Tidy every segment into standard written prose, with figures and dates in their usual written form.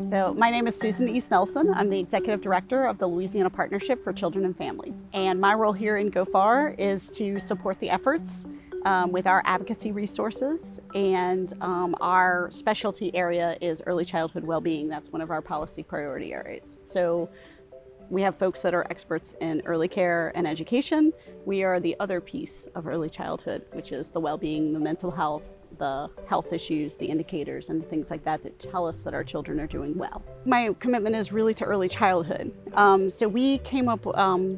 So my name is Susan East Nelson. I'm the Executive Director of the Louisiana Partnership for Children and Families. And my role here in GOFAR is to support the efforts with our advocacy resources, and our specialty area is early childhood well-being. That's one of our policy priority areas. So we have folks that are experts in early care and education. We are the other piece of early childhood, which is the well-being, the mental health, the health issues, the indicators, and things like that that tell us that our children are doing well. My commitment is really to early childhood. So we came up,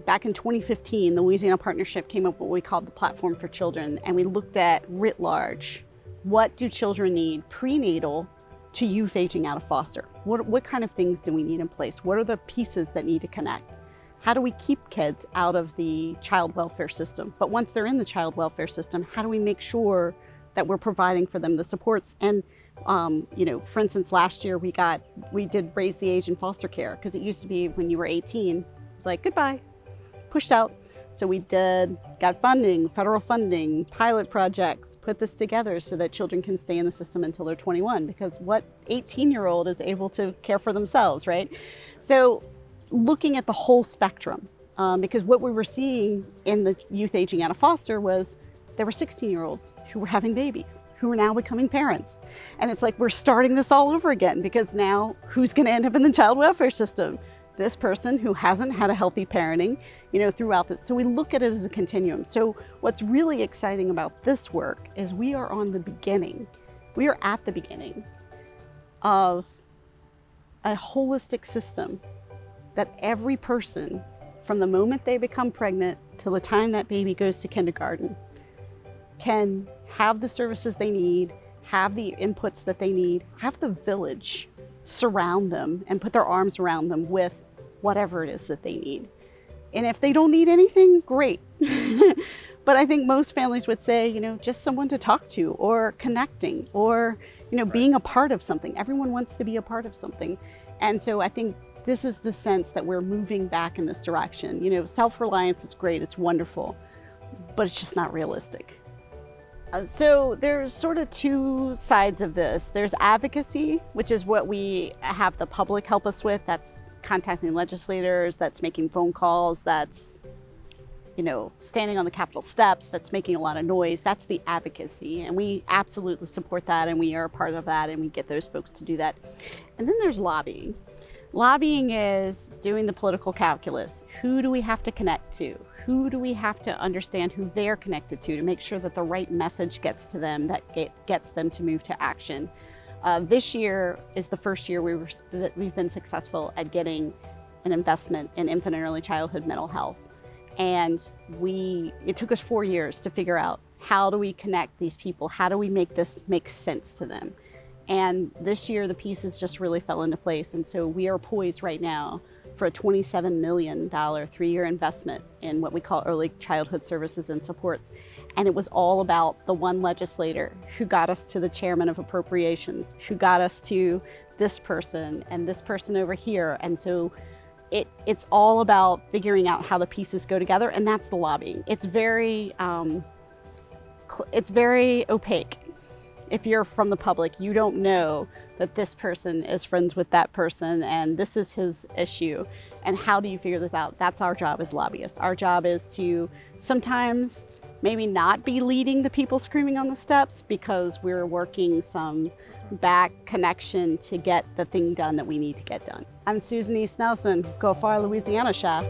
back in 2015, the Louisiana Partnership came up with what we called the Platform for Children, and we looked at writ large, what do children need prenatal to youth aging out of foster? What kind of things do we need in place? What are the pieces that need to connect? How do we keep kids out of the child welfare system? But once they're in the child welfare system, how do we make sure that we're providing for them the supports? And you know, for instance, last year we did raise the age in foster care, because it used to be when you were 18, it was like goodbye, pushed out. So we got funding, federal funding, pilot projects, put this together so that children can stay in the system until they're 21, because what 18-year-old is able to care for themselves, right? So looking at the whole spectrum, because what we were seeing in the youth aging out of foster was there were 16-year-olds who were having babies, who are now becoming parents. And it's like we're starting this all over again, because now who's going to end up in the child welfare system? This person who hasn't had a healthy parenting, you know, throughout this. So we look at it as a continuum. So what's really exciting about this work is we are on the beginning. We are at the beginning of a holistic system that every person, from the moment they become pregnant till the time that baby goes to kindergarten, can have the services they need, have the inputs that they need, have the village surround them and put their arms around them with whatever it is that they need. And if they don't need anything, great. But I think most families would say, you know, just someone to talk to, or connecting, or, you know, being a part of something. Everyone wants to be a part of something. And so I think this is the sense that we're moving back in this direction. You know, self-reliance is great, it's wonderful, but it's just not realistic. So there's sort of two sides of this. There's advocacy, which is what we have the public help us with. That's contacting legislators, that's making phone calls, that's, you know, standing on the Capitol steps, that's making a lot of noise. That's the advocacy, and we absolutely support that, and we are a part of that, and we get those folks to do that. And then there's lobbying. Lobbying is doing the political calculus. Who do we have to connect to? Who do we have to understand who they're connected to make sure that the right message gets to them, that gets them to move to action? This year is the first year we've been successful at getting an investment in infant and early childhood mental health. And it took us 4 years to figure out, how do we connect these people? How do we make this make sense to them? And this year, the pieces just really fell into place. And so we are poised right now for a $27 million 3-year investment in what we call early childhood services and supports. And it was all about the one legislator who got us to the chairman of appropriations, who got us to this person and this person over here. And so it's all about figuring out how the pieces go together, and that's the lobbying. It's very opaque. If you're from the public, you don't know that this person is friends with that person and this is his issue. And how do you figure this out? That's our job as lobbyists. Our job is to sometimes maybe not be leading the people screaming on the steps, because we're working some back connection to get the thing done that we need to get done. I'm Susan East Nelson, GOFAR Louisiana chef.